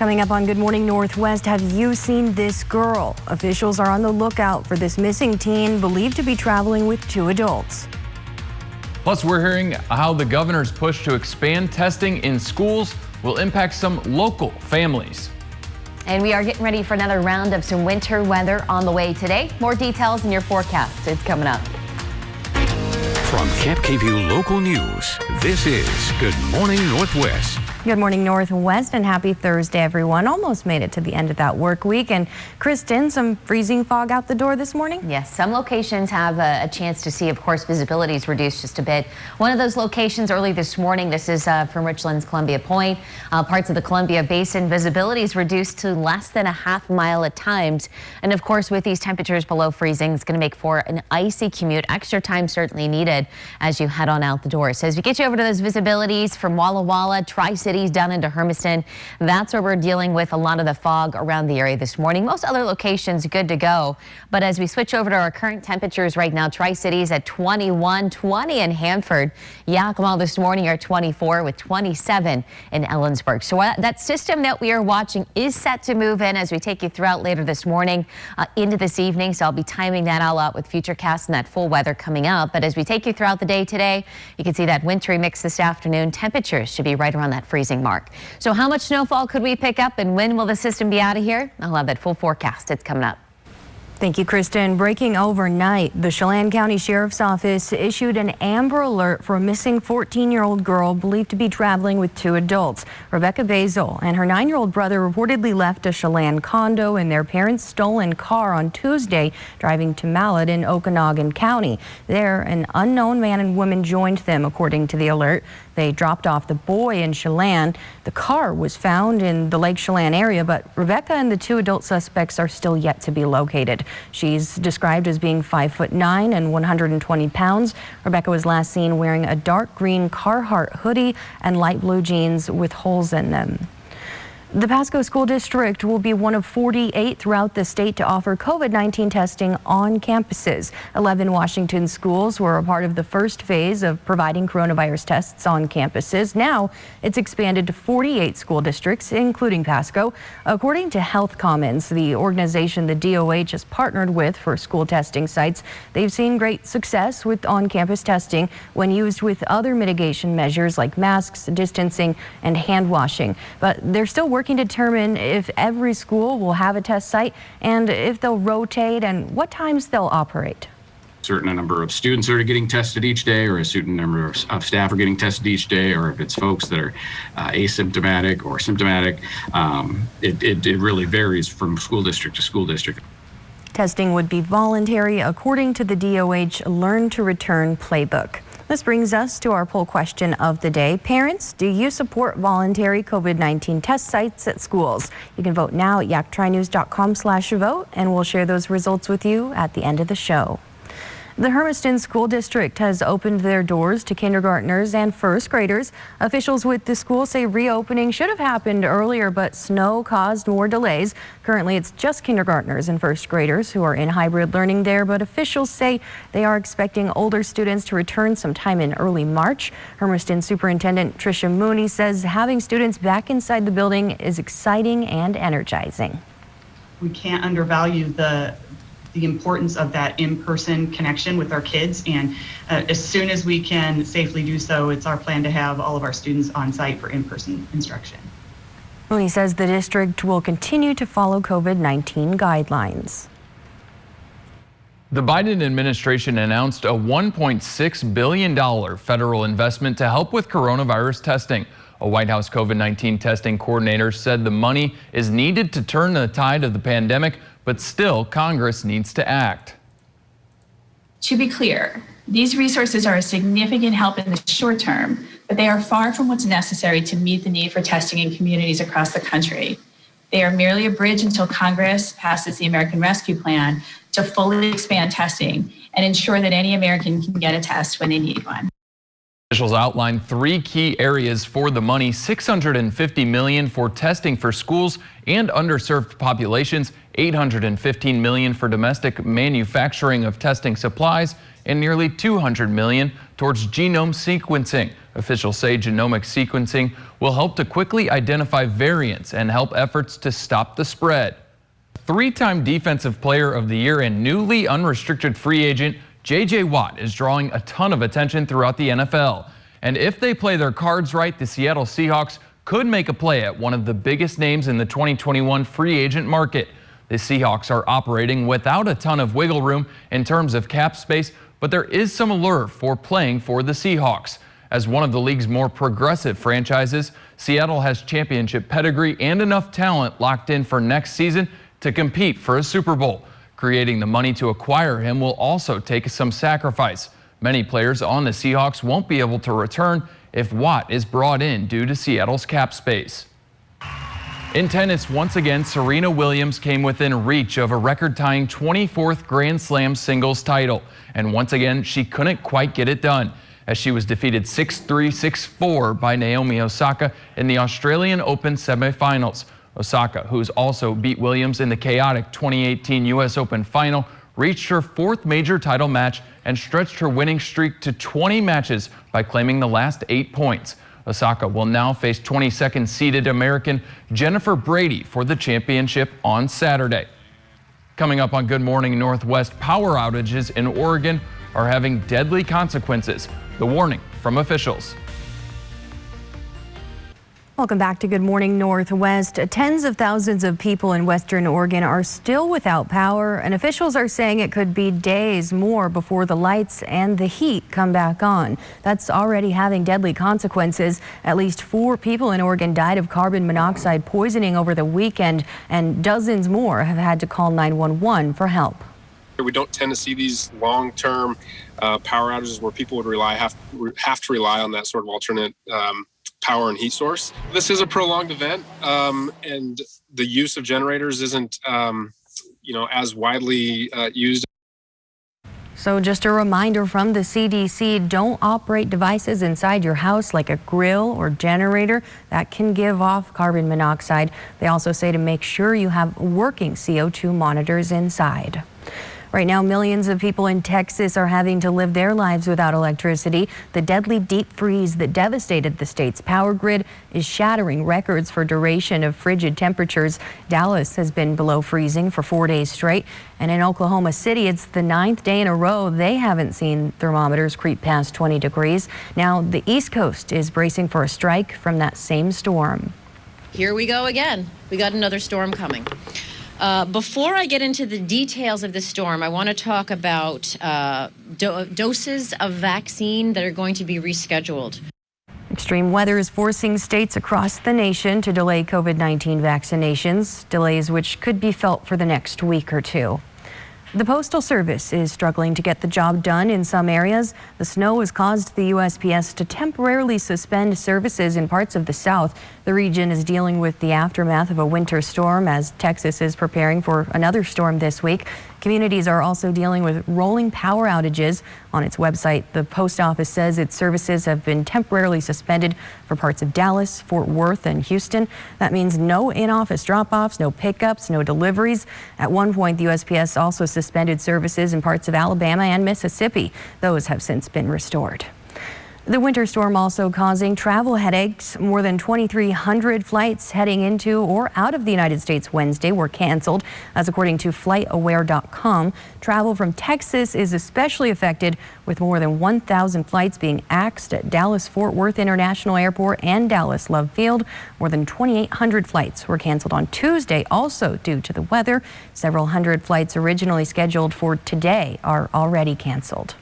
Coming up on Good Morning Northwest, have you seen this girl? Officials are on the lookout for this missing teen believed to be traveling with two adults. Plus, we're hearing how the governor's push to expand testing in schools will impact some local families. And we are getting ready for another round of some winter weather on the way today. More details in your forecast. It's coming up. From kapp-kvew Local News, this is Good Morning Northwest. Good morning, Northwest, and happy Thursday, everyone. Almost made it to the end of that work week. And Kristen, some freezing fog out the door this morning? Yes, some locations have a chance to see, of course, visibility is reduced just a bit. One of those locations early this morning, this is from Richland's Columbia Point. Parts of the Columbia Basin, visibility is reduced to less than a half mile at times. And of course, with these temperatures below freezing, it's going to make for an icy commute. Extra time certainly needed as you head on out the door. So as we get you over to those visibilities from Walla Walla, Tri-Cities down into Hermiston, that's where we're dealing with a lot of the fog around the area this morning. Most other locations good to go. But as we switch over to our current temperatures right now, Tri-Cities at 21, 20 in Hanford. Yakima this morning are 24 with 27 in Ellensburg. So that system that we are watching is set to move in as we take you throughout later this morning into this evening. So I'll be timing that all out with Futurecast and that full weather coming up. But as we take you throughout the day today, you can see that wintry mix this afternoon. Temperatures should be right around that freezing mark. So how much snowfall could we pick up and when will the system be out of here? I'll have that full forecast. It's coming up. Thank you, Kristen. Breaking overnight, the Chelan County Sheriff's Office issued an Amber Alert for a missing 14-year-old girl believed to be traveling with two adults. Rebecca Basil and her 9-year-old brother reportedly left a Chelan condo in their parents' stolen car on Tuesday, driving to Mallet in Okanogan County. There, an unknown man and woman joined them, according to the alert. They dropped off the boy in Chelan. The car was found in the Lake Chelan area, but Rebecca and the two adult suspects are still yet to be located. She's described as being 5'9" and 120 pounds. Rebecca was last seen wearing a dark green Carhartt hoodie and light blue jeans with holes in them. The Pasco School District will be one of 48 throughout the state to offer COVID-19 testing on campuses. 11 Washington schools were a part of the first phase of providing coronavirus tests on campuses. Now it's expanded to 48 school districts, including Pasco. According to Health Commons, the organization the DOH has partnered with for school testing sites, they've seen great success with on-campus testing when used with other mitigation measures like masks, distancing, and hand washing. But they're still working to determine if every school will have a test site and if they'll rotate and what times they'll operate. Certain number of students are getting tested each day, or a certain number of staff are getting tested each day, or if it's folks that are asymptomatic or symptomatic. It really varies from school district to school district. Testing would be voluntary according to the DOH Learn to Return playbook. This brings us to our poll question of the day. Parents, do you support voluntary COVID-19 test sites at schools? You can vote now at yaktrinews.com/vote, and we'll share those results with you at the end of the show. The Hermiston School District has opened their doors to kindergartners and first graders. Officials with the school say reopening should have happened earlier, but snow caused more delays. Currently, it's just kindergartners and first graders who are in hybrid learning there, but officials say they are expecting older students to return sometime in early March. Hermiston Superintendent Tricia Mooney says having students back inside the building is exciting and energizing. We can't undervalue the importance of that in-person connection with our kids, and as soon as we can safely do so, it's our plan to have all of our students on site for in-person instruction. Mooney says the district will continue to follow COVID-19 guidelines. The Biden administration announced a $1.6 billion federal investment to help with coronavirus testing. A White House COVID-19 testing coordinator said the money is needed to turn the tide of the pandemic, but still Congress needs to act. To be clear, these resources are a significant help in the short term, but they are far from what's necessary to meet the need for testing in communities across the country. They are merely a bridge until Congress passes the American Rescue Plan to fully expand testing and ensure that any American can get a test when they need one. Officials outlined 3 key areas for the money: $650 million for testing for schools and underserved populations, $815 million for domestic manufacturing of testing supplies, and nearly $200 million towards genome sequencing. Officials say genomic sequencing will help to quickly identify variants and help efforts to stop the spread. Three-time Defensive Player of the Year and newly unrestricted free agent J.J. Watt is drawing a ton of attention throughout the NFL. And if they play their cards right, the Seattle Seahawks could make a play at one of the biggest names in the 2021 free agent market. The Seahawks are operating without a ton of wiggle room in terms of cap space, but there is some allure for playing for the Seahawks. As one of the league's more progressive franchises, Seattle has championship pedigree and enough talent locked in for next season to compete for a Super Bowl. Creating the money to acquire him will also take some sacrifice. Many players on the Seahawks won't be able to return if Watt is brought in due to Seattle's cap space. In tennis, once again, Serena Williams came within reach of a record-tying 24th Grand Slam singles title. And once again, she couldn't quite get it done, as she was defeated 6-3, 6-4 by Naomi Osaka in the Australian Open semifinals. Osaka, who's also beat Williams in the chaotic 2018 U.S. Open final, reached her fourth major title match and stretched her winning streak to 20 matches by claiming the last 8 points. Osaka will now face 22nd seeded American Jennifer Brady for the championship on Saturday. Coming up on Good Morning Northwest, power outages in Oregon are having deadly consequences. The warning from officials. Welcome back to Good Morning Northwest. Tens of thousands of people in Western Oregon are still without power, and officials are saying it could be days more before the lights and the heat come back on. That's already having deadly consequences. At least 4 people in Oregon died of carbon monoxide poisoning over the weekend, and dozens more have had to call 911 for help. We don't tend to see these long-term power outages where people would have to rely on that sort of alternate power and heat source. This is a prolonged event, and the use of generators isn't, as widely used. So just a reminder from the CDC, don't operate devices inside your house like a grill or generator. That can give off carbon monoxide. They also say to make sure you have working CO2 monitors inside. Right now, millions of people in Texas are having to live their lives without electricity. The deadly deep freeze that devastated the state's power grid is shattering records for duration of frigid temperatures. Dallas has been below freezing for 4 days straight. And in Oklahoma City, it's the 9th day in a row they haven't seen thermometers creep past 20 degrees. Now, the East Coast is bracing for a strike from that same storm. Here we go again. We got another storm coming. Before I get into the details of the storm, I want to talk about doses of vaccine that are going to be rescheduled. Extreme weather is forcing states across the nation to delay COVID-19 vaccinations, delays which could be felt for the next week or two. The Postal Service is struggling to get the job done in some areas. The snow has caused the USPS to temporarily suspend services in parts of the South. The region is dealing with the aftermath of a winter storm as Texas is preparing for another storm this week. Communities are also dealing with rolling power outages. On its website, the post office says its services have been temporarily suspended for parts of Dallas, Fort Worth, and Houston. That means no in-office drop-offs, no pickups, no deliveries. At one point, the USPS also suspended services in parts of Alabama and Mississippi. Those have since been restored. The winter storm also causing travel headaches. More than 2,300 flights heading into or out of the United States Wednesday were canceled. That's according to FlightAware.com. Travel from Texas is especially affected, with more than 1,000 flights being axed at Dallas-Fort Worth International Airport and Dallas Love Field. More than 2,800 flights were canceled on Tuesday, also due to the weather. Several hundred flights originally scheduled for today are already canceled.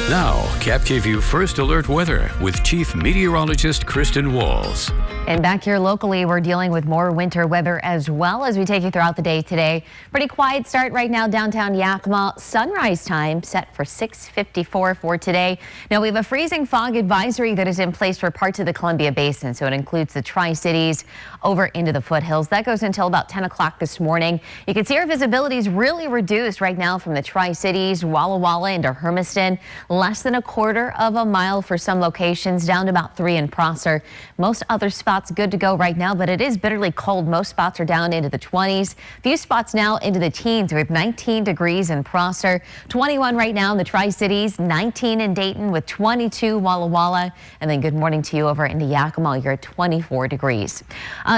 Now, kapp-kvew First Alert Weather with Chief Meteorologist Kristen Walls. And back here locally, we're dealing with more winter weather as well as we take you throughout the day today. Pretty quiet start right now downtown Yakima. Sunrise time set for 6:54 for today. Now we have a freezing fog advisory that is in place for parts of the Columbia Basin. So it includes the Tri-Cities over into the foothills. That goes until about 10 o'clock this morning. You can see our visibility is really reduced right now from the Tri-Cities, Walla Walla into Hermiston. Less than a quarter of a mile for some locations, down to about 3 in Prosser. Most other spots spots good to go right now, but it is bitterly cold. Most spots are down into the 20s. Few spots now into the teens. We have 19 degrees in Prosser, 21 right now in the Tri-Cities, 19 in Dayton with 22 Walla Walla. And then good morning to you over into Yakima. You're at 24 degrees.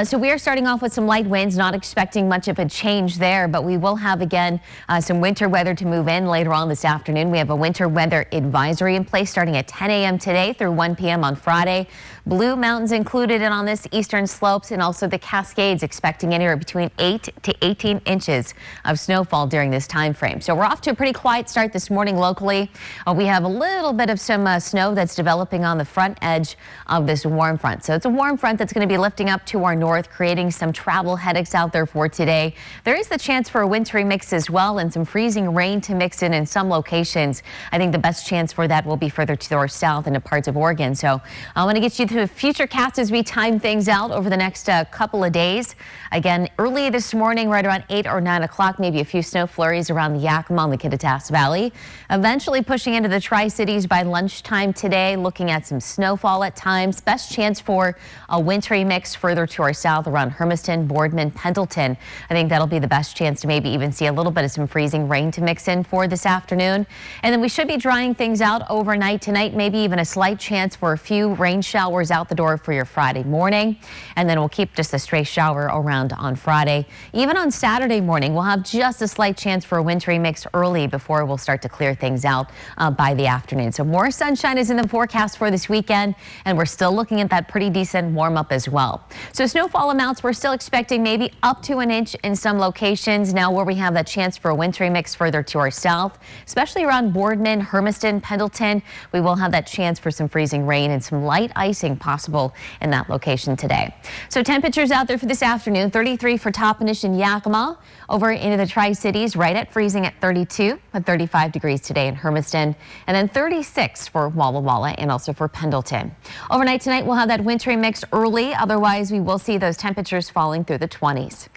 So we are starting off with some light winds, not expecting much of a change there, but we will have again some winter weather to move in later on this afternoon. We have a winter weather advisory in place starting at 10 a.m. today through 1 p.m. on Friday. Blue Mountains included in on this, eastern slopes and also the Cascades expecting anywhere between 8 to 18 inches of snowfall during this time frame. So we're off to a pretty quiet start this morning locally. We have a little bit of some snow that's developing on the front edge of this warm front. So it's a warm front that's going to be lifting up to our north, creating some travel headaches out there for today. There is the chance for a wintry mix as well and some freezing rain to mix in some locations. I think the best chance for that will be further to our south into parts of Oregon. So I want to get you to a future cast as we time things out over the next couple of days. Again, early this morning, right around 8 or 9 o'clock, maybe a few snow flurries around the Yakima and the Kittitas Valley. Eventually pushing into the Tri-Cities by lunchtime today, looking at some snowfall at times. Best chance for a wintry mix further to our south around Hermiston, Boardman, Pendleton. I think that'll be the best chance to maybe even see a little bit of some freezing rain to mix in for this afternoon. And then we should be drying things out overnight tonight, maybe even a slight chance for a few rain showers out the door for your Friday morning. And then we'll keep just a stray shower around on Friday. Even on Saturday morning, we'll have just a slight chance for a wintry mix early before we'll start to clear things out by the afternoon. So more sunshine is in the forecast for this weekend, and we're still looking at that pretty decent warm up as well. So snowfall amounts, we're still expecting maybe up to an inch in some locations now where we have that chance for a wintry mix further to our south, especially around Boardman, Hermiston, Pendleton. We will have that chance for some freezing rain and some light icing possible in that location today. So temperatures out there for this afternoon, 33 for Toppenish and Yakima. Over into the Tri-Cities, right at freezing at 32, at 35 degrees today in Hermiston, and then 36 for Walla Walla and also for Pendleton. Overnight tonight, we'll have that wintry mix early. Otherwise, we will see those temperatures falling through the 20s.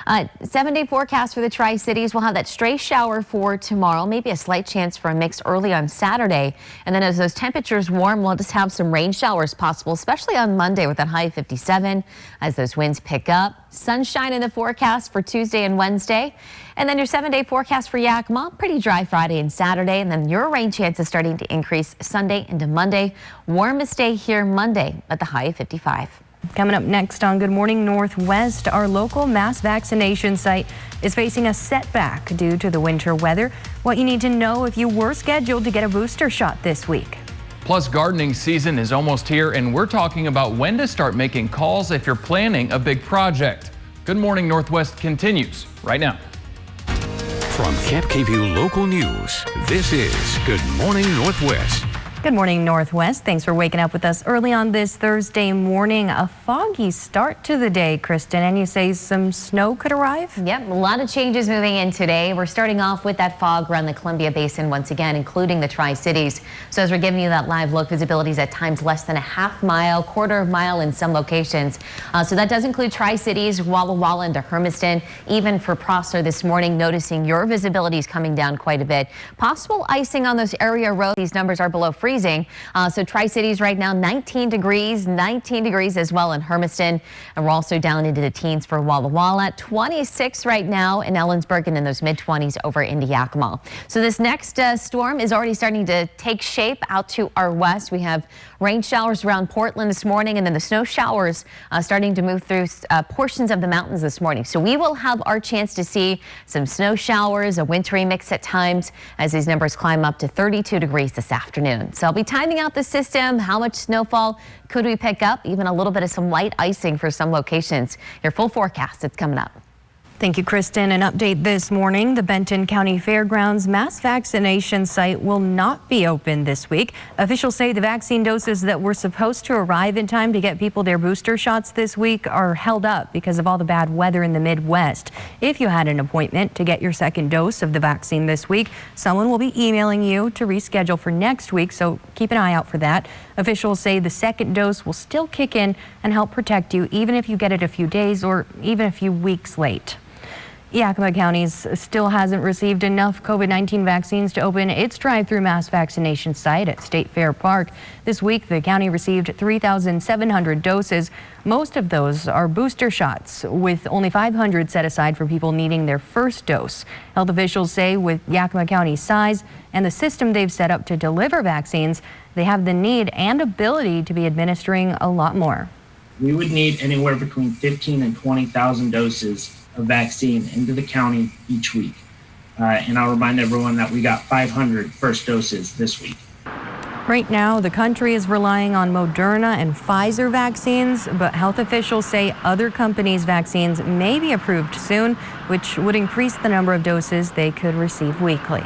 7-day forecast for the Tri-Cities. We'll have that stray shower for tomorrow, maybe a slight chance for a mix early on Saturday. And then as those temperatures warm, we'll just have some rain showers possible, especially on Monday with that high of 57 as those winds pick up. Sunshine in the forecast for Tuesday and Wednesday. And then your 7-day forecast for Yakima, pretty dry Friday and Saturday. And then your rain chance is starting to increase Sunday into Monday. Warmest day here Monday at the high of 55. Coming up next on Good Morning Northwest, our local mass vaccination site is facing a setback due to the winter weather. What you need to know if you were scheduled to get a booster shot this week. Plus, gardening season is almost here, and we're talking about when to start making calls if you're planning a big project. Good Morning Northwest continues right now. From kapp-kvew Local News, this is Good Morning Northwest. Good morning, Northwest. Thanks for waking up with us early on this Thursday morning. A foggy start to the day, Kristen, and you say some snow could arrive? Yep, a lot of changes moving in today. We're starting off with that fog around the Columbia Basin once again, including the Tri-Cities. So as we're giving you that live look, visibility is at times less than a half mile, quarter of a mile in some locations. So that does include Tri-Cities, Walla Walla into Hermiston, even for Prosser this morning, noticing your visibility is coming down quite a bit. Possible icing on those area roads. These numbers are below freezing. So Tri-Cities right now 19 degrees as well in Hermiston, and we're also down into the teens for Walla Walla, 26 right now in Ellensburg, and in those mid-20s over into Yakima. So this next storm is already starting to take shape out to our west. We have rain showers around Portland this morning, and then the snow showers starting to move through portions of the mountains this morning. So we will have our chance to see some snow showers, a wintry mix at times as these numbers climb up to 32 degrees this afternoon. So I'll be timing out the system. How much snowfall could we pick up? Even a little bit of some light icing for some locations. Your full forecast, it's coming up. Thank you, Kristen. An update this morning. The Benton County Fairgrounds mass vaccination site will not be open this week. Officials say the vaccine doses that were supposed to arrive in time to get people their booster shots this week are held up because of all the bad weather in the Midwest. If you had an appointment to get your second dose of the vaccine this week, someone will be emailing you to reschedule for next week, so keep an eye out for that. Officials say the second dose will still kick in and help protect you even if you get it a few days or even a few weeks late. Yakima County still hasn't received enough COVID-19 vaccines to open its drive-through mass vaccination site at State Fair Park. This week, the county received 3,700 doses. Most of those are booster shots, with only 500 set aside for people needing their first dose. Health officials say with Yakima County's size and the system they've set up to deliver vaccines, they have the need and ability to be administering a lot more. We would need anywhere between 15 and 20,000 doses of vaccine into the county each week. And I'll remind everyone that we got 500 first doses this week. Right now, the country is relying on Moderna and Pfizer vaccines, but health officials say other companies' vaccines may be approved soon, which would increase the number of doses they could receive weekly.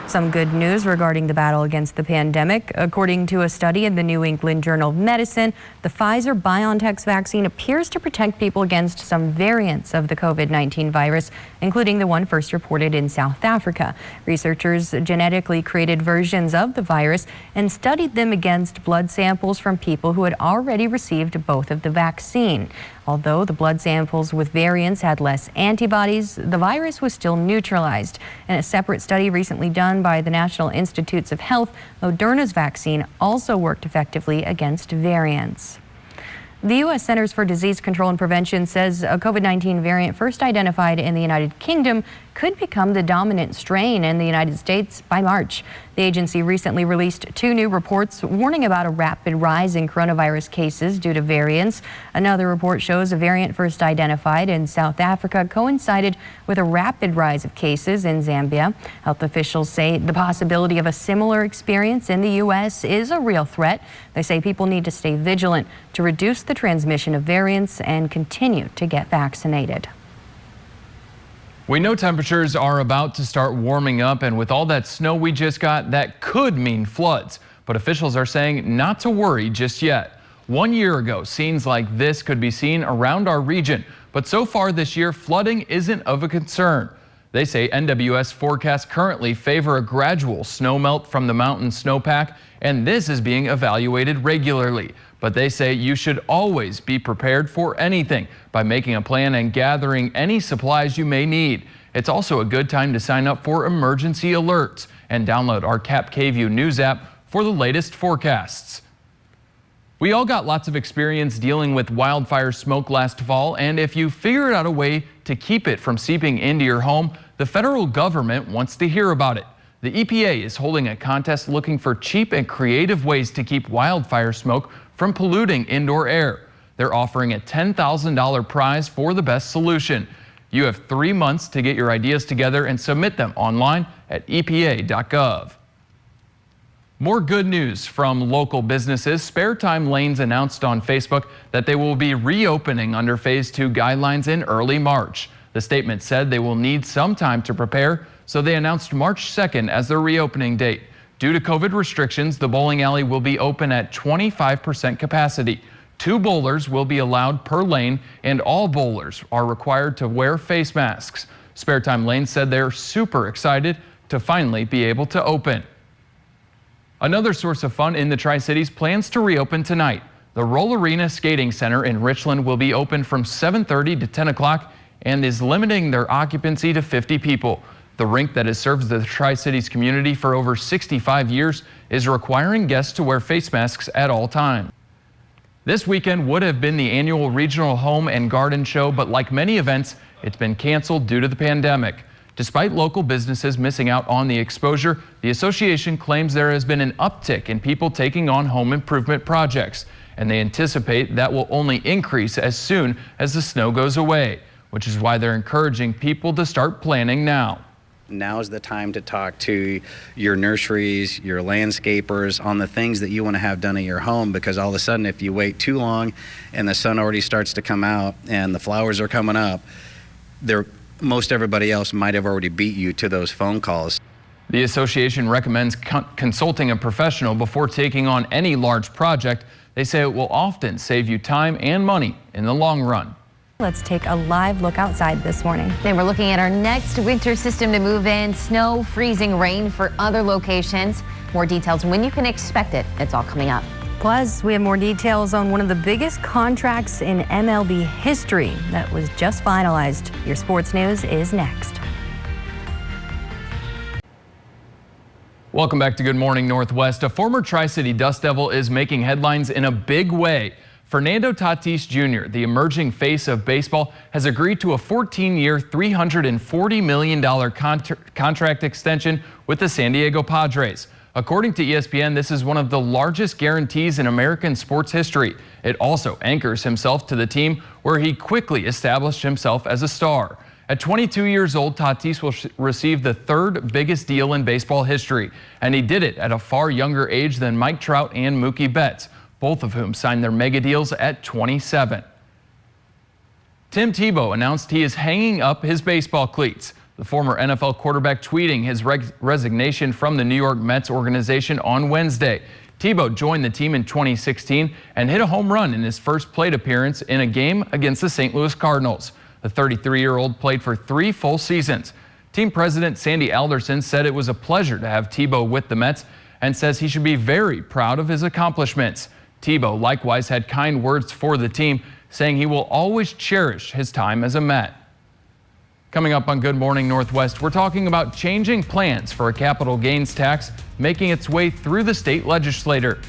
Some good news regarding the battle against the pandemic. According to a study in the New England Journal of Medicine, the Pfizer-BioNTech vaccine appears to protect people against some variants of the COVID-19 virus, including the one first reported in South Africa. Researchers genetically created versions of the virus and studied them against blood samples from people who had already received both of the vaccine. Although the blood samples with variants had less antibodies, the virus was still neutralized. In a separate study recently done by the National Institutes of Health, Moderna's vaccine also worked effectively against variants. The U.S. Centers for Disease Control and Prevention says a COVID-19 variant first identified in the United Kingdom could become the dominant strain in the United States by March. The agency recently released 2 new reports warning about a rapid rise in coronavirus cases due to variants. Another report shows a variant first identified in South Africa coincided with a rapid rise of cases in Zambia. Health officials say the possibility of a similar experience in the U.S. is a real threat. They say people need to stay vigilant to reduce the transmission of variants and continue to get vaccinated. We know temperatures are about to start warming up, and with all that snow we just got, that could mean floods. But officials are saying not to worry just yet. 1 year ago, scenes like this could be seen around our region, but so far this year, flooding isn't of a concern. They say NWS forecasts currently favor a gradual snowmelt from the mountain snowpack, and this is being evaluated regularly. But they say you should always be prepared for anything by making a plan and gathering any supplies you may need. It's also a good time to sign up for emergency alerts and download our kapp-kvew news app for the latest forecasts. We all got lots of experience dealing with wildfire smoke last fall, and if you figured out a way to keep it from seeping into your home, the federal government wants to hear about it. The EPA is holding a contest looking for cheap and creative ways to keep wildfire smoke from polluting indoor air. They're offering a $10,000 prize for the best solution. You have 3 months to get your ideas together and submit them online at epa.gov. More good news from local businesses. Spare Time Lanes announced on Facebook that they will be reopening under Phase 2 guidelines in early March. The statement said they will need some time to prepare, so they announced March 2nd as their reopening date. Due to COVID restrictions, the bowling alley will be open at 25% capacity. 2 bowlers will be allowed per lane, and all bowlers are required to wear face masks. Spare Time Lane said they're super excited to finally be able to open. Another source of fun in the Tri-Cities plans to reopen tonight. The Roll Arena Skating Center in Richland will be open from 7:30 to 10 o'clock and is limiting their occupancy to 50 people. The rink that has served the Tri-Cities community for over 65 years is requiring guests to wear face masks at all times. This weekend would have been the annual Regional Home and Garden Show, but like many events, it's been canceled due to the pandemic. Despite local businesses missing out on the exposure, the association claims there has been an uptick in people taking on home improvement projects, and they anticipate that will only increase as soon as the snow goes away, which is why they're encouraging people to start planning now. Now's the time to talk to your nurseries, your landscapers on the things that you want to have done in your home, because all of a sudden if you wait too long and the sun already starts to come out and the flowers are coming up, most everybody else might have already beat you to those phone calls. The association recommends consulting a professional before taking on any large project. They say it will often save you time and money in the long run. Let's take a live look outside this morning. Then we're looking at our next winter system to move in. Snow, freezing rain for other locations. More details when you can expect it. It's all coming up. Plus, we have more details on one of the biggest contracts in MLB history that was just finalized. Your sports news is next. Welcome back to Good Morning Northwest. A former Tri-City Dust Devil is making headlines in a big way. Fernando Tatis Jr., the emerging face of baseball, has agreed to a 14-year, $340 million contract extension with the San Diego Padres. According to ESPN, this is one of the largest guarantees in American sports history. It also anchors himself to the team where he quickly established himself as a star. At 22 years old, Tatis will receive the third biggest deal in baseball history, and he did it at a far younger age than Mike Trout and Mookie Betts, both of whom signed their mega deals at 27. Tim Tebow announced he is hanging up his baseball cleats. The former NFL quarterback tweeting his resignation from the New York Mets organization on Wednesday. Tebow joined the team in 2016 and hit a home run in his first plate appearance in a game against the St. Louis Cardinals. The 33-year-old played for 3 full seasons. Team president Sandy Alderson said it was a pleasure to have Tebow with the Mets and says he should be very proud of his accomplishments. Tebow likewise had kind words for the team, saying he will always cherish his time as a Met. Coming up on Good Morning Northwest, we're talking about changing plans for a capital gains tax making its way through the state legislature.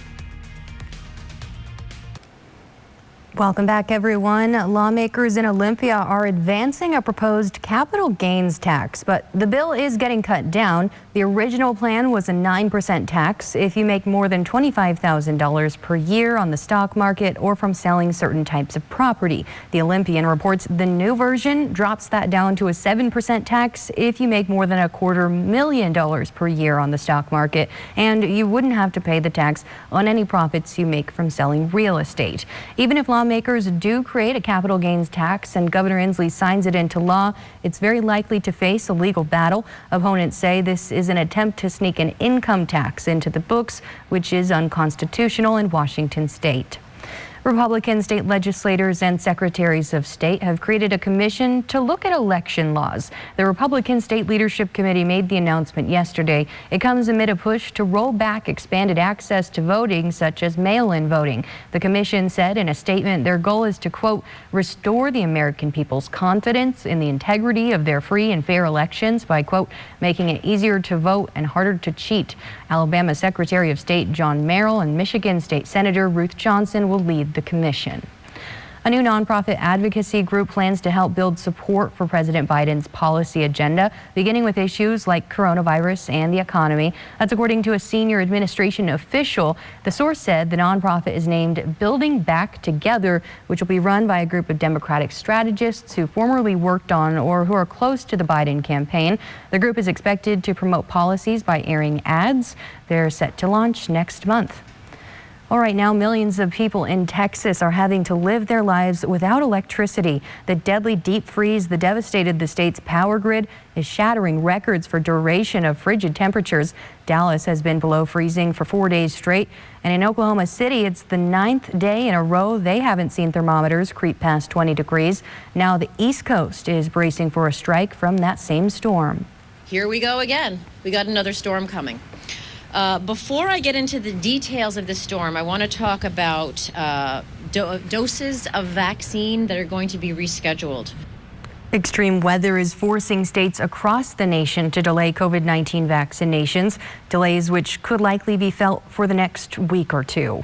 Welcome back, everyone. Lawmakers in Olympia are advancing a proposed capital gains tax, but the bill is getting cut down. The original plan was a 9% tax if you make more than $25,000 per year on the stock market or from selling certain types of property. The Olympian reports the new version drops that down to a 7% tax if you make more than $250,000 per year on the stock market, and you wouldn't have to pay the tax on any profits you make from selling real estate. Even if lawmakers do create a capital gains tax and Governor Inslee signs it into law, it's very likely to face a legal battle. Opponents say this is an attempt to sneak an income tax into the books, which is unconstitutional in Washington state. Republican state legislators and secretaries of state have created a commission to look at election laws. The Republican State Leadership Committee made the announcement yesterday. It comes amid a push to roll back expanded access to voting, such as mail-in voting. The commission said in a statement their goal is to, quote, restore the American people's confidence in the integrity of their free and fair elections by, quote, making it easier to vote and harder to cheat. Alabama Secretary of State John Merrill and Michigan State Senator Ruth Johnson will lead the commission. A new nonprofit advocacy group plans to help build support for President Biden's policy agenda, beginning with issues like coronavirus and the economy. That's according to a senior administration official. The source said the nonprofit is named Building Back Together, which will be run by a group of Democratic strategists who formerly worked on or who are close to the Biden campaign. The group is expected to promote policies by airing ads. They're set to launch next month. All right, now millions of people in Texas are having to live their lives without electricity. The deadly deep freeze that devastated the state's power grid is shattering records for duration of frigid temperatures. Dallas has been below freezing for 4 days straight. And in Oklahoma City, it's the 9th day in a row they haven't seen thermometers creep past 20 degrees. Now the East Coast is bracing for a strike from that same storm. Here we go again. We got another storm coming. Before I get into the details of the storm, I want to talk about doses of vaccine that are going to be rescheduled. Extreme weather is forcing states across the nation to delay COVID-19 vaccinations, delays which could likely be felt for the next week or two.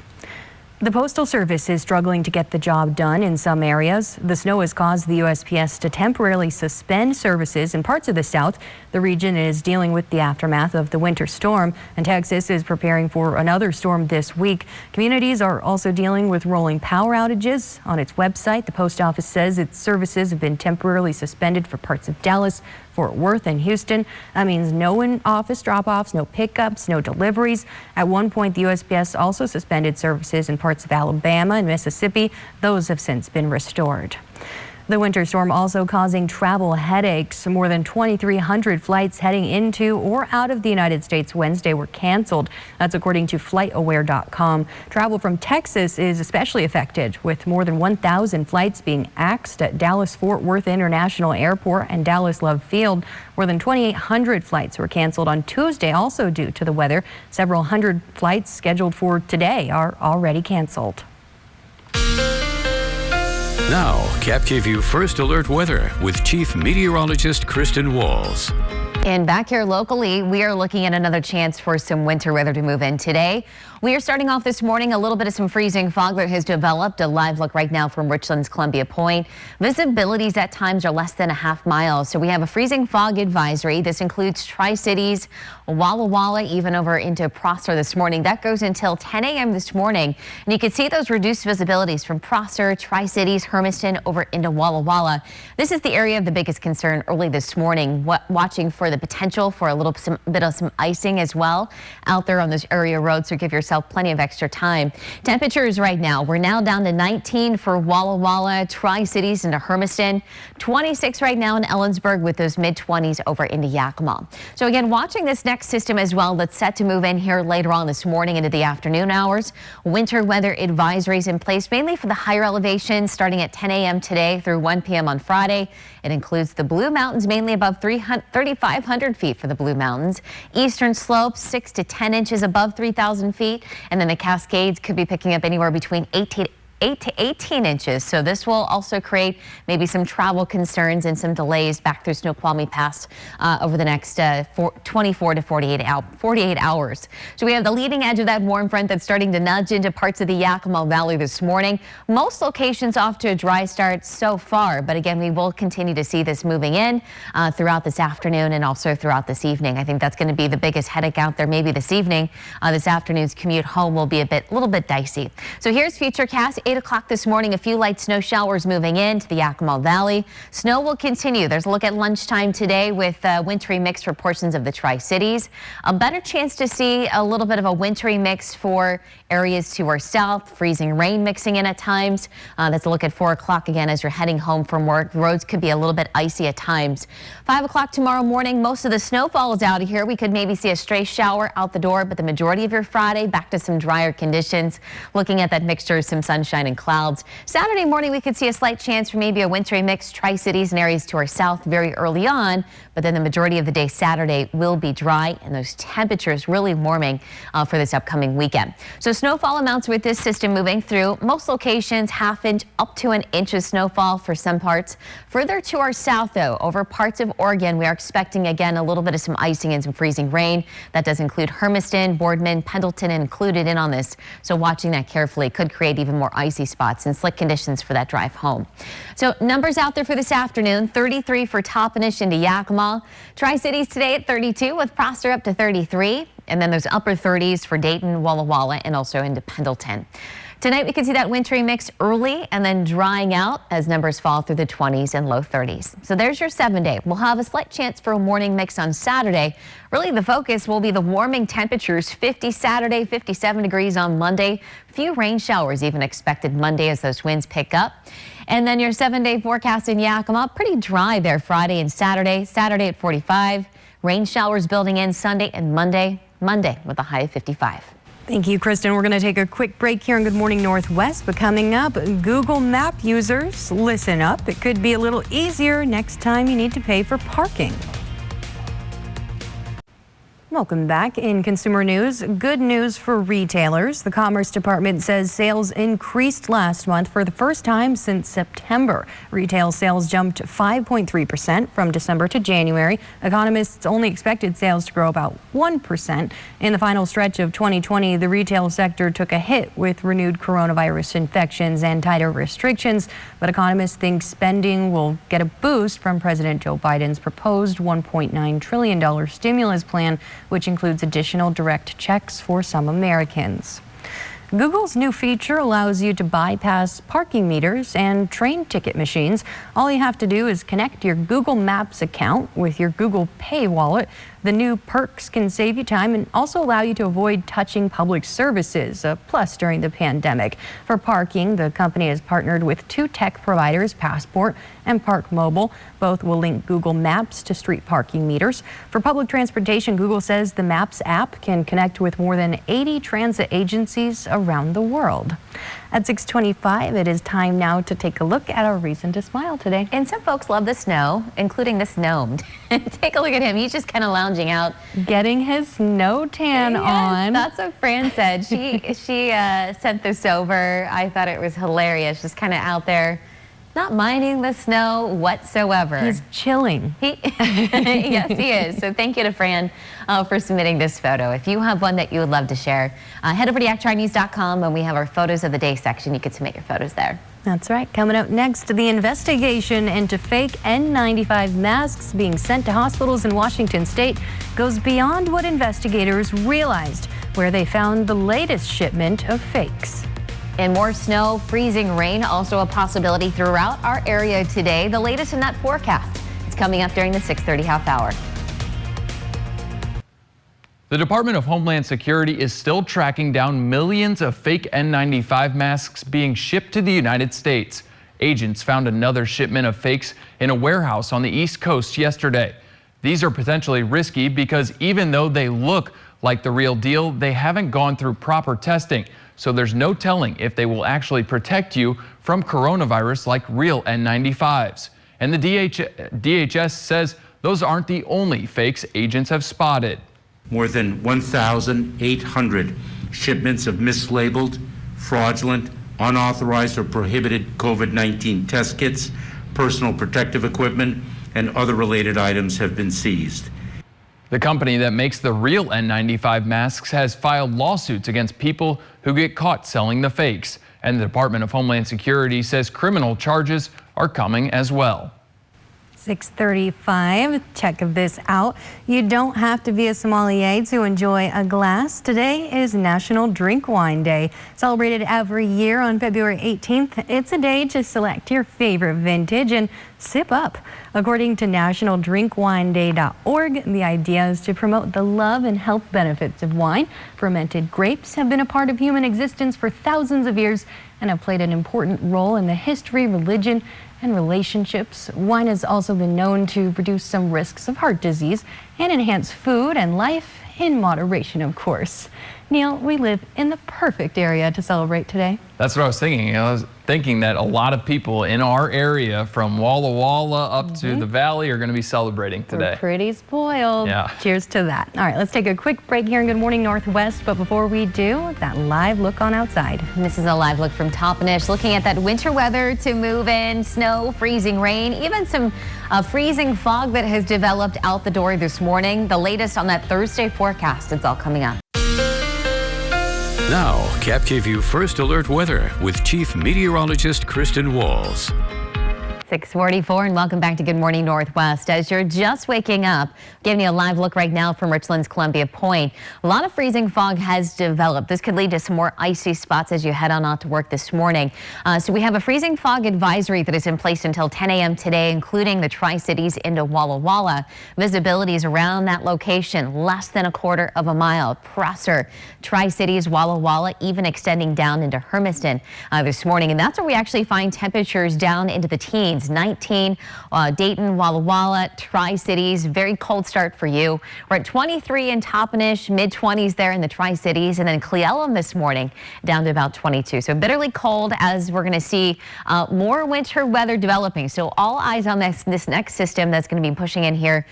The Postal Service is struggling to get the job done in some areas. The snow has caused the USPS to temporarily suspend services in parts of the South. The region is dealing with the aftermath of the winter storm, and Texas is preparing for another storm this week. Communities are also dealing with rolling power outages. On its website, the post office says its services have been temporarily suspended for parts of Dallas, Fort Worth, and Houston. That means no in-office drop-offs, no pickups, no deliveries. At one point, the USPS also suspended services in parts of Alabama and Mississippi. Those have since been restored. The winter storm also causing travel headaches. More than 2,300 flights heading into or out of the United States Wednesday were canceled. That's according to FlightAware.com. Travel from Texas is especially affected, with more than 1,000 flights being axed at Dallas-Fort Worth International Airport and Dallas Love Field. More than 2,800 flights were canceled on Tuesday, also due to the weather. Several hundred flights scheduled for today are already canceled. Now, kapp-kvew First Alert Weather with Chief Meteorologist Kristen Walls. And back here locally, we are looking at another chance for some winter weather to move in today. We are starting off this morning a little bit of some freezing fog that has developed. A live look right now from Richland's Columbia Point. Visibilities at times are less than a half mile. So we have a freezing fog advisory. This includes Tri-Cities, Walla Walla, even over into Prosser this morning. That goes until 10 a.m. this morning. And you can see those reduced visibilities from Prosser, Tri-Cities, Hermiston over into Walla Walla. This is the area of the biggest concern early this morning. Watching for the potential for a little bit of some icing as well out there on those area roads. So give yourself plenty of extra time. Temperatures right now, we're now down to 19 for Walla Walla, Tri-Cities into Hermiston, 26 right now in Ellensburg with those mid-20s over into Yakima. So again, watching this next system as well that's set to move in here later on this morning into the afternoon hours. Winter weather advisories in place mainly for the higher elevations starting at 10 a.m. today through 1 p.m. on Friday. It includes the Blue Mountains mainly above 3,500 feet for the Blue Mountains. Eastern slopes 6 to 10 inches above 3,000 feet. And then the Cascades could be picking up anywhere between 8 to 18 inches. So this will also create maybe some travel concerns and some delays back through Snoqualmie Pass over the next 24 to 48 hours. So we have the leading edge of that warm front that's starting to nudge into parts of the Yakima Valley this morning. Most locations off to a dry start so far, but again, we will continue to see this moving in throughout this afternoon and also throughout this evening. I think that's going to be the biggest headache out there maybe this evening. This afternoon's commute home will be a little bit dicey. So here's Futurecast. 8 o'clock this morning, a few light snow showers moving into the Yakima Valley. Snow will continue. There's a look at lunchtime today with wintry mix for portions of the Tri-Cities. A better chance to see a little bit of a wintry mix for areas to our south. Freezing rain mixing in at times. That's a look at 4 o'clock again as you're heading home from work. The roads could be a little bit icy at times. 5 o'clock tomorrow morning, most of the snowfall is out of here. We could maybe see a stray shower out the door, but the majority of your Friday back to some drier conditions. Looking at that mixture of some sunshine and clouds. Saturday morning, we could see a slight chance for maybe a wintry mix, Tri-Cities and areas to our south very early on, but then the majority of the day Saturday will be dry and those temperatures really warming for this upcoming weekend. So snowfall amounts with this system moving through. Most locations, half inch up to an inch of snowfall for some parts. Further to our south, though, over parts of Oregon, we are expecting again a little bit of some icing and some freezing rain. That does include Hermiston, Boardman, Pendleton included in on this. So watching that carefully could create even more icy spots and slick conditions for that drive home. So numbers out there for this afternoon, 33 for Toppenish into Yakima. Tri-Cities today at 32 with Prosser up to 33. And then those upper 30s for Dayton, Walla Walla, and also into Pendleton. Tonight we can see that wintry mix early and then drying out as numbers fall through the 20s and low 30s. So there's your 7-day. We'll have a slight chance for a morning mix on Saturday. Really the focus will be the warming temperatures. 50 Saturday, 57 degrees on Monday. Few rain showers even expected Monday as those winds pick up. And then your 7-day forecast in Yakima, pretty dry there Friday and Saturday. Saturday at 45. Rain showers building in Sunday and Monday with a high of 55. Thank you, Kristen. We're going to take a quick break here on Good Morning Northwest, but coming up, Google Map users, listen up. It could be a little easier next time you need to pay for parking. Welcome back. In consumer news, good news for retailers. The Commerce Department says sales increased last month for the first time since September. Retail sales jumped 5.3% from December to January. Economists only expected sales to grow about 1%. In the final stretch of 2020, the retail sector took a hit with renewed coronavirus infections and tighter restrictions. But economists think spending will get a boost from President Joe Biden's proposed $1.9 trillion stimulus plan, which includes additional direct checks for some Americans. Google's new feature allows you to bypass parking meters and train ticket machines. All you have to do is connect your Google Maps account with your Google Pay wallet. The new perks can save you time and also allow you to avoid touching public services, a plus during the pandemic. For parking, the company has partnered with two tech providers, Passport and Park Mobile. Both will link Google Maps to street parking meters. For public transportation, Google says the Maps app can connect with more than 80 transit agencies around the world. At 6:25, it is time now to take a look at our reason to smile today. And some folks love the snow, including this gnome. Take a look at him. He's just kind of lounging out. Getting his snow tan on. That's what Fran said. She sent this over. I thought it was hilarious. Just kind of out there, not minding the snow whatsoever. He's chilling. Yes, he is. So thank you to Fran for submitting this photo. If you have one that you would love to share, head over to yaktrinews.com and we have our photos of the day section. You can submit your photos there. That's right. Coming up next, the investigation into fake N95 masks being sent to hospitals in Washington state goes beyond what investigators realized, where they found the latest shipment of fakes. And more snow, freezing rain, also a possibility throughout our area today. The latest in that forecast is coming up during the 6:30 half hour. The Department of Homeland Security is still tracking down millions of fake N95 masks being shipped to the United States. Agents found another shipment of fakes in a warehouse on the East Coast yesterday. These are potentially risky because even though they look like the real deal, they haven't gone through proper testing. So there's no telling if they will actually protect you from coronavirus like real N95s. And the DHS says those aren't the only fakes agents have spotted. More than 1,800 shipments of mislabeled, fraudulent, unauthorized or prohibited COVID-19 test kits, personal protective equipment, and other related items have been seized. The company that makes the real N95 masks has filed lawsuits against people who get caught selling the fakes. And the Department of Homeland Security says criminal charges are coming as well. 6:35. Check this out. You don't have to be a sommelier to enjoy a glass. Today is National Drink Wine Day. Celebrated every year on February 18th, it's a day to select your favorite vintage and sip up. According to nationaldrinkwinday.org, the idea is to promote the love and health benefits of wine. Fermented grapes have been a part of human existence for thousands of years and have played an important role in the history, religion, and relationships. Wine has also been known to reduce some risks of heart disease and enhance food and life in moderation, of course. Neil, we live in the perfect area to celebrate today. That's what I was thinking. I was thinking that a lot of people in our area from Walla Walla up to the valley are going to be celebrating today. We're pretty spoiled. Yeah. Cheers to that. All right, let's take a quick break here in Good Morning Northwest. But before we do, that live look on outside. And this is a live look from Toppenish, looking at that winter weather to move in, snow, freezing rain, even some freezing fog that has developed out the door this morning. The latest on that Thursday forecast, it's all coming up. Now, kapp-kvew First Alert Weather with Chief Meteorologist Kristen Walls. 6:44 and welcome back to Good Morning Northwest. As you're just waking up, giving you a live look right now from Richland's Columbia Point. A lot of freezing fog has developed. This could lead to some more icy spots as you head on out to work this morning. So we have a freezing fog advisory that is in place until 10 a.m. today, including the Tri-Cities into Walla Walla. Visibility is around that location, less than a quarter of a mile. Prosser, Tri-Cities, Walla Walla, even extending down into Hermiston this morning. And that's where we actually find temperatures down into the teens. 19, Dayton, Walla Walla, Tri-Cities, very cold start for you. We're at 23 in Toppenish, mid-20s there in the Tri-Cities, and then Cleellum this morning down to about 22. So bitterly cold as we're going to see more winter weather developing. So all eyes on this next system that's going to be pushing in here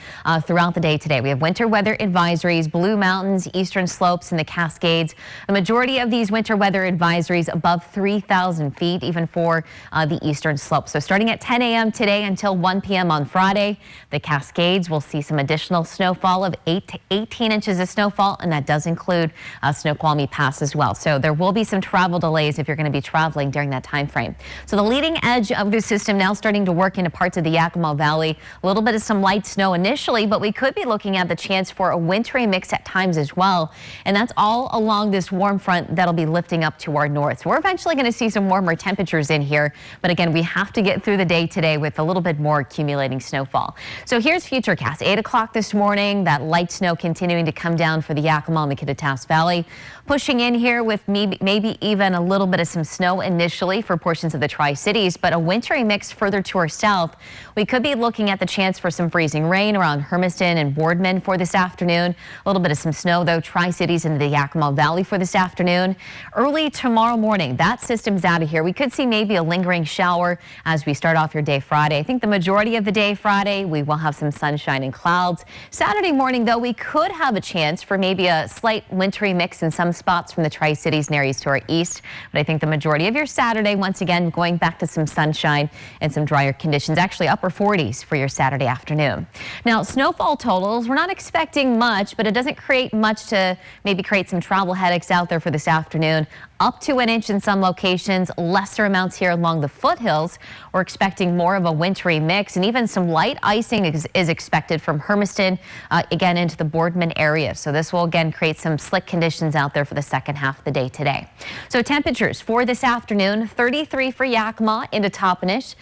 throughout the day today. We have winter weather advisories, Blue Mountains, Eastern Slopes, and the Cascades. The majority of these winter weather advisories above 3,000 feet, even for the Eastern Slopes. So starting at 10 10 a.m. today until 1 p.m. on Friday. The Cascades will see some additional snowfall of 8 to 18 inches of snowfall, and that does include Snoqualmie Pass as well. So there will be some travel delays if you're going to be traveling during that time frame. So the leading edge of the system now starting to work into parts of the Yakima Valley. A little bit of some light snow initially, but we could be looking at the chance for a wintry mix at times as well. And that's all along this warm front that'll be lifting up to our north. So we're eventually going to see some warmer temperatures in here. But again, we have to get through the day today with a little bit more accumulating snowfall. So here's Futurecast. 8 o'clock this morning, that light snow continuing to come down for the Yakima and the Kittitas Valley. Pushing in here with maybe even a little bit of some snow initially for portions of the Tri-Cities, but a wintry mix further to our south. We could be looking at the chance for some freezing rain around Hermiston and Boardman for this afternoon. A little bit of some snow, though, Tri-Cities into the Yakima Valley for this afternoon. Early tomorrow morning, that system's out of here. We could see maybe a lingering shower as we start off your day Friday. I think the majority of the day Friday, we will have some sunshine and clouds. Saturday morning, though, we could have a chance for maybe a slight wintry mix in some spots from the Tri-Cities and areas to our east. But I think the majority of your Saturday, once again, going back to some sunshine and some drier conditions, actually upper 40s for your Saturday afternoon. Now, snowfall totals, we're not expecting much, but it doesn't create much to maybe create some travel headaches out there for this afternoon. Up to an inch in some locations, lesser amounts here along the foothills. We're expecting more of a wintry mix, and even some light icing is expected from Hermiston, again into the Boardman area. So this will again create some slick conditions out there for the second half of the day today. So temperatures for this afternoon, 33 for Yakima into Toppenish,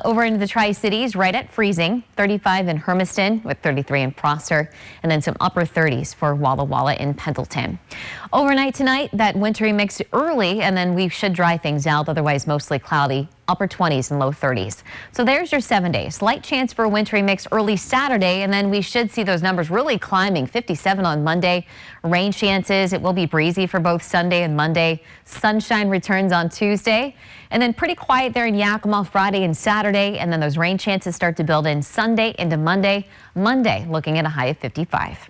over into the Tri-Cities right at freezing, 35 in Hermiston with 33 in Prosser, and then some upper 30s for Walla Walla in Pendleton. Overnight tonight, that wintry mix early, and then we should dry things out, otherwise mostly cloudy, upper 20s and low 30s. So there's your 7 days. Slight chance for a wintry mix early Saturday, and then we should see those numbers really climbing. 57 on Monday. Rain chances. It will be breezy for both Sunday and Monday. Sunshine returns on Tuesday, and then pretty quiet there in Yakima Friday and Saturday, and then those rain chances start to build in Sunday into Monday. Monday looking at a high of 55.